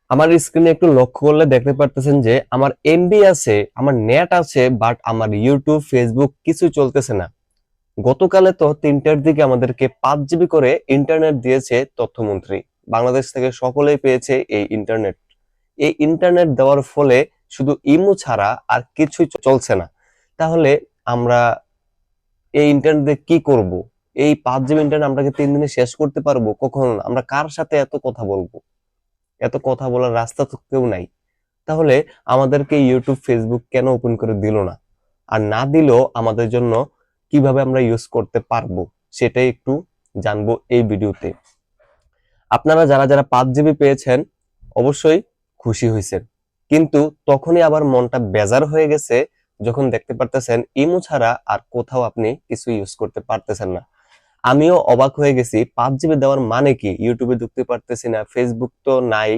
আমার স্ক্রিনে একটু লক্ষ্য করলে দেখতে পারতেছেন যে আমার এমবি আছে, আমার নেট আছে, বাট আমার ইউটিউব ফেসবুক কিছু চলতেছে না। গতকালে তো 3টার দিকে আমাদেরকে 5 জিবি করে ইন্টারনেট দিয়েছে তথ্যমন্ত্রী। বাংলাদেশ থেকে সকলেই পেয়েছে এই ইন্টারনেট। এই ইন্টারনেট দেওয়ার ফলে শুধু ইমো ছাড়া আর কিছুই চলছে না। তাহলে আমরা এই ইন্টারনেট দিয়ে কি করব? এই 5 জিবি ইন্টারনেট আমরা কি 3 দিনে শেষ করতে পারবো? কখনো না। আমরা কার সাথে এত কথা বলবো? এত কথা বলার রাস্তা তো কেউ নাই। তাহলে আমাদেরকে ইউটিউব ফেসবুক কেন ওপেন করে দিল না? আর না দিলেও আমাদের জন্য কিভাবে আমরা ইউজ করতে পারবো সেটাই একটু জানবো এই ভিডিওতে। আপনারা যারা যারা 5 জিবি পেয়েছেন অবশ্যই খুশি হয়েছেন, কিন্তু তখনই আবার মনটা বেজার হয়ে গেছে যখন দেখতে পারতেছেন ইমো ছাড়া আর কোথাও আপনি কিছু ইউজ করতে পারতেছেন না। আমিও অবাক হয়ে গেছি 5 জিবি দেওয়ার মানে কি, ইউটিউবে ঢুকতে পারতেছি না, ফেসবুক তো নাই,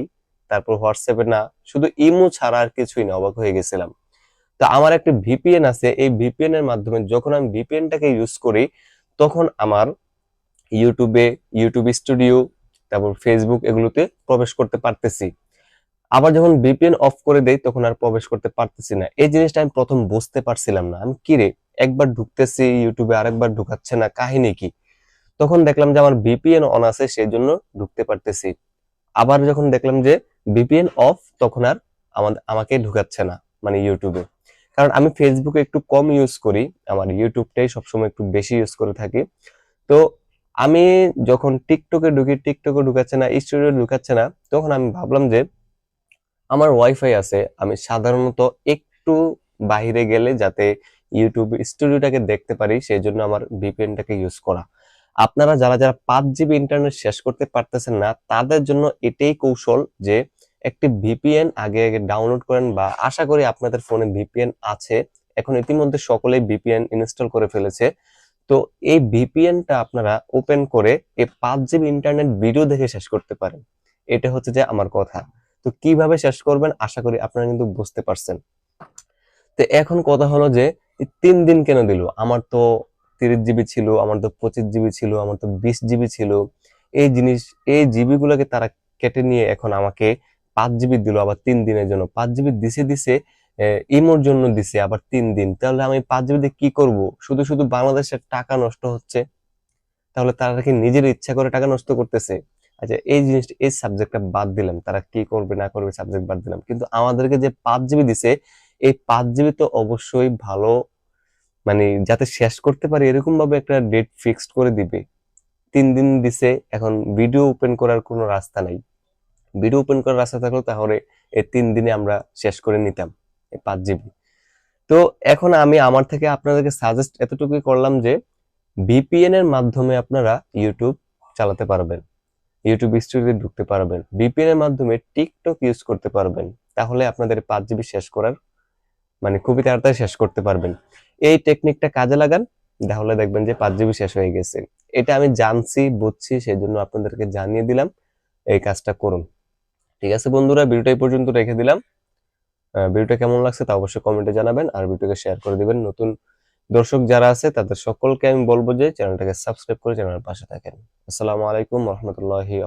তারপর হোয়াটসঅ্যাপে না, শুধু ইমো ছাড়া আর কিছুই না। অবাক হয়ে গেছিলাম। তো আমার একটা ভিপিএন আছে, এই ভিপিএন এর মাধ্যমে যখন আমি ভিপিএনটাকে ইউজ করি তখন আমার ইউটিউবে, ইউটিউব স্টুডিও, তারপর ফেসবুক এগুলোতে প্রবেশ করতে পারতেছি। আবার যখন ভিপিএন অফ করে দেই তখন আর প্রবেশ করতে পারতেছি না। এই জিনিসটা আমি প্রথম বুঝতে পারছিলাম না। আমি কি রে, একবার ঢুকতেছি ইউটিউবে আরেকবার ঢুকাচ্ছে না, কাহিনী কি? তখন দেখলাম যে আমার ভিপিএন অন আছে, সেই জন্য ঢুকতে পারতেছি। আবার যখন দেখলাম যে ভিপিএন অফ, তখন আর আমাকে ঢুকাচ্ছে না, মানে ইউটিউবে। কারণ আমি ফেসবুকে একটু কম ইউজ করি, আমার ইউটিউবটাই সবসময় একটু বেশি ইউজ করে থাকি। তো আমি যখন টিকটকে ঢুকি, টিকটকে ঢুকাচ্ছে না, স্টুডিও ঢুকাচ্ছে না, তখন আমি ভাবলাম যে আমার ওয়াইফাই আছে, আমি সাধারণত একটু বাইরে গেলে যাতে ইউটিউব স্টুডিওটাকে দেখতে পারি সেই জন্য আমার ভিপিএনটাকে ইউজ করা। আপনারা যারা যারা 5 জিবি ইন্টারনেট শেষ করতে পারতেছেন না তাদের জন্য এটাই কৌশল যে একটি ভিপিএন আগে আগে ডাউনলোড করেন, বা আশা করি আপনাদের ফোনে ভিপিএন আছে। এখন ইতিমধ্যে সকলেই ভিপিএন ইনস্টল করে ফেলেছে। তো এই ভিপিএনটা আপনারা ওপেন করে এই 5 জিবি ইন্টারনেট ভিডিও দেখে শেষ করতে পারেন। এটা হচ্ছে যে আমার কথা। তো কিভাবে শেষ করবেন আশা করি আপনারা কিন্তু বুঝতে পারছেন। তো এখন কথা হলো যে 3 দিন কেন দিল? আমার তো 30 জিবি ছিল, আমার তো 25 জিবি ছিল, আমার তো 20 জিবি ছিল। এই জিনিস, এই জিবি গুলোকে তারা কেটে নিয়ে এখন আমাকে 5 জিবি দিল আবার 3 দিনের জন্য। 5 জিবি দিছে দিছে, ইমোর জন্য দিছে আবার 3 দিন। তাহলে আমি 5 জিবি দিয়ে কি করব? শুধু শুধু বাংলাদেশের টাকা নষ্ট হচ্ছে। তাহলে তারা কি নিজের ইচ্ছা করে টাকা নষ্ট করতেছে? আচ্ছা, এই জিনিসটা, এই সাবজেক্টটা বাদ দিলাম, তারা কি করবে না করবে সাবজেক্ট বাদ দিলাম, কিন্তু আমাদেরকে যে 5 জিবি দিছে, এই 5 জিবি তো অবশ্যই ভালো, মানে যাতে শেষ করতে পারি এরকম ভাবে একটা ডেট ফিক্সড করে দিবে। 3 দিন দিছে, এখন ভিডিও ওপেন করার কোনো রাস্তা নাই। ভিডিও ওপেন করার রাস্তা থাকলো তাহলে এই 3 দিনে আমরা শেষ করে নিতাম এই 5 জিবি। তো এখন আমি আমার থেকে আপনাদেরকে সাজেস্ট এতটুকুই করলাম যে ভিপিএন এর মাধ্যমে আপনারা ইউটিউব চালাতে পারবেন, ইউটিউব স্টুডিওতে ঢুকতে পারবেন, ভিপিএন এর মাধ্যমে টিকটক ইউজ করতে পারবেন। তাহলে আপনাদের 5 জিবি শেষ করার, মানে খুবই তাড়াতাড়ি শেষ করতে পারবেন। এই টেকনিকটা কাজে লাগান, তাহলে দেখবেন যে 5 জিবি শেষ হয়ে গেছে। এটা আমি জানছি, বুঝছি, সেই জন্য আপনাদেরকে জানিয়ে দিলাম, এই কাজটা করুন। ঠিক আছে বন্ধুরা, ভিডিওটা এই পর্যন্ত রেখে দিলাম। ভিডিওটা কেমন লাগছে তা অবশ্যই কমেন্টে জানাবেন, আর ভিডিওকে শেয়ার করে দিবেন। নতুন দর্শক যারা আছে তাদের সকলকে আমি বলবো যে চ্যানেলটাকে সাবস্ক্রাইব করে চ্যানেলের পাশে থাকেন। আসসালামু আলাইকুম রহমতুল্লাহি